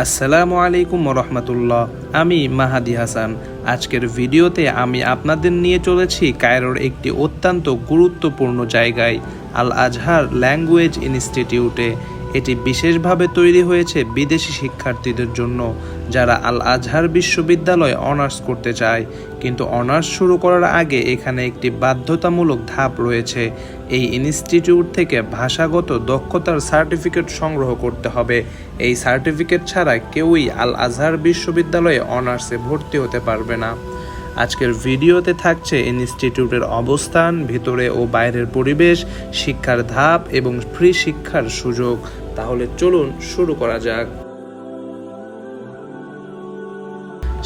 আসসালামু আলাইকুম রহমতুল্লাহ। আমি মাহাদি হাসান। আজকের ভিডিওতে আমি আপনাদের নিয়ে চলেছি কায়রোর একটি অত্যন্ত গুরুত্বপূর্ণ জায়গায়, আল আজহার ল্যাঙ্গুয়েজ ইনস্টিটিউটে। এটি বিশেষভাবে তৈরি হয়েছে বিদেশি শিক্ষার্থীদের জন্য যারা আল আজহার বিশ্ববিদ্যালয়ে অনার্স করতে চায়। কিন্তু অনার্স শুরু করার আগে এখানে একটি বাধ্যতামূলক ধাপ রয়েছে। এই ইনস্টিটিউট থেকে ভাষাগত দক্ষতার সার্টিফিকেট সংগ্রহ করতে হবে। এই সার্টিফিকেট ছাড়া কেউই আল আজহার বিশ্ববিদ্যালয়ে অনার্সে ভর্তি হতে পারবে না। আজকের ভিডিওতে থাকছে ইনস্টিটিউটের অবস্থান, ভিতরে ও বাইরের পরিবেশ, শিক্ষার ধাপ এবং ফ্রি শিক্ষার সুযোগ। তাহলে চলুন শুরু করা যাক।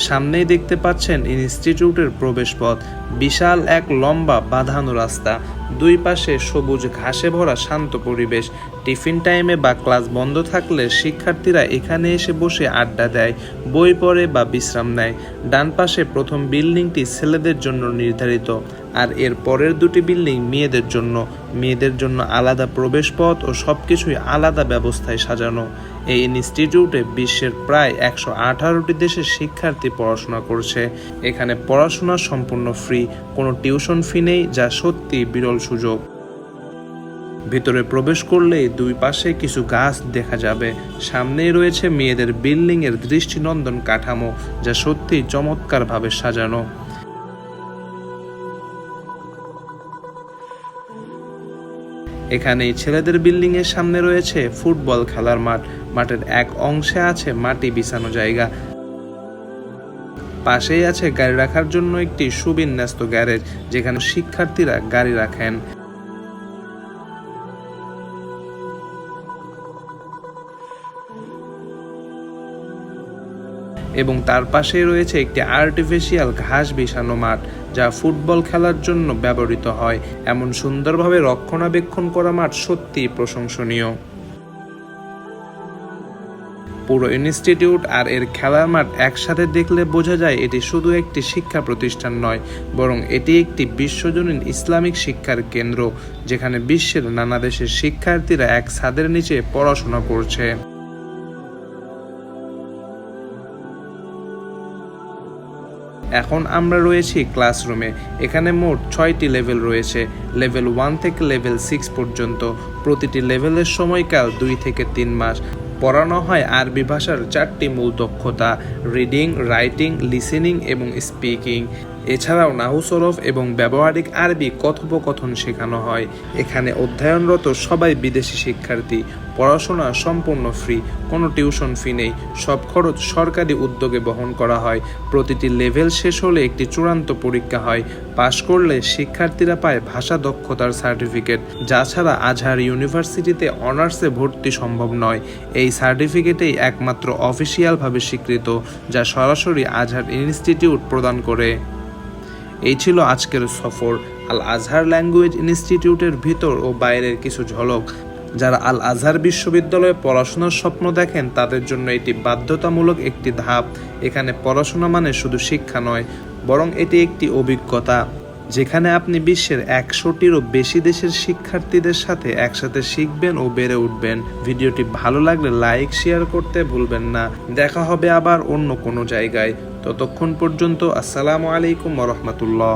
সামনেই দেখতে পাচ্ছেন ইনস্টিটিউটের প্রবেশপথ। বিশাল এক লম্বা বাঁধানো রাস্তা, দুই পাশে সবুজ ঘাসে ভরা শান্ত পরিবেশ। টিফিন টাইমে বা ক্লাস বন্ধ থাকলে শিক্ষার্থীরা এখানে এসে বসে আড্ডা দেয়, বই পড়ে বা বিশ্রাম নেয়। ডান পাশে প্রথম বিল্ডিংটি ছেলেদের জন্য নির্ধারিত, আর এর পরের দুটি বিল্ডিং মেয়েদের জন্য আলাদা প্রবেশপথ ও সবকিছুই আলাদা ব্যবস্থায় সাজানো। এই ইনস্টিটিউটে বিশ্বের প্রায় 118টি দেশের শিক্ষার্থী পড়াশোনা করছে। এখানে পড়াশোনা সম্পূর্ণ ফ্রি, কোনো টিউশন ফি নেই, যা সত্যি বিরল সুযোগ। ভিতরে প্রবেশ করলেই দুই পাশে কিছু গাছ দেখা যাবে। সামনেই রয়েছে মেয়েদের বিল্ডিংয়ের দৃষ্টিনন্দন কাঠামো, যা সত্যি চমৎকারভাবে সাজানো। এখানেই ছেলেদের বিল্ডিং এর সামনে রয়েছে ফুটবল খেলার মাঠ। মাঠের এক অংশে আছে মাটি বিছানো জায়গা, পাশেই আছে গাড়ি রাখার জন্য একটি সুবিন্যস্ত গ্যারেজ, যেখানে শিক্ষার্থীরা গাড়ি রাখেন। এবং তার পাশেই রয়েছে একটি আর্টিফিশিয়াল ঘাস বিছানো মাঠ, যা ফুটবল খেলার জন্য ব্যবহৃত হয়। এমন সুন্দরভাবে রক্ষণাবেক্ষণ করা মাঠ সত্যিই প্রশংসনীয়। পুরো ইনস্টিটিউট আর এর খেলার মাঠ একসাথে দেখলে বোঝা যায় এটি শুধু একটি শিক্ষা প্রতিষ্ঠান নয়, বরং এটি একটি বিশ্বজনীন ইসলামিক শিক্ষার কেন্দ্র, যেখানে বিশ্বের নানা দেশের শিক্ষার্থীরা এক ছাদের নিচে পড়াশোনা করছে। এখন আমরা রয়েছি ক্লাসরুমে। এখানে মোট 6টি লেভেল রয়েছে, লেভেল 1 থেকে লেভেল 6 পর্যন্ত। প্রতিটি লেভেলের সময়কাল 2 থেকে 3 মাস। পড়ানো হয় আরবি ভাষার 4টি মূল দক্ষতা: রিডিং, রাইটিং, লিসেনিং এবং স্পিকিং। এছাড়াও নাহু সরফ এবং ব্যবহারিক আরবি কথোপকথন শেখানো হয়। এখানে অধ্যয়নরত সবাই বিদেশি শিক্ষার্থী। পড়াশোনা সম্পূর্ণ ফ্রি, কোনো টিউশন ফি নেই, সব খরচ সরকারি উদ্যোগে বহন করা হয়। প্রতিটি লেভেল শেষ হলে একটি চূড়ান্ত পরীক্ষা হয়। পাশ করলে শিক্ষার্থীরা পায় ভাষা দক্ষতার সার্টিফিকেট, যা ছাড়া আজহার ইউনিভার্সিটিতে অনার্সে ভর্তি সম্ভব নয়। এই সার্টিফিকেটেই একমাত্র অফিসিয়ালভাবে স্বীকৃত, যা সরাসরি আজহার ইনস্টিটিউট প্রদান করে। এই ছিল আজকের সফর, আল আজহার ল্যাঙ্গুয়েজ ইনস্টিটিউটের ভিতর ও বাইরের কিছু ঝলক। যারা আল আজহার বিশ্ববিদ্যালয়ে পড়াশোনার স্বপ্ন দেখেন, তাদের জন্য এটি বাধ্যতামূলক একটি ধাপ। এখানে পড়াশোনা মানে শুধু শিক্ষা নয়, বরং এটি একটি অভিজ্ঞতা, যেখানে আপনি বিশ্বের 100টিরও বেশি দেশের শিক্ষার্থীদের সাথে একসাথে শিখবেন ও বেড়ে উঠবেন। ভিডিওটি ভালো লাগলে লাইক, শেয়ার করতে ভুলবেন না। দেখা হবে আবার অন্য কোনো জায়গায়। ততক্ষণ পর্যন্ত আসসালামু আলাইকুম রহমতুল্লাহ।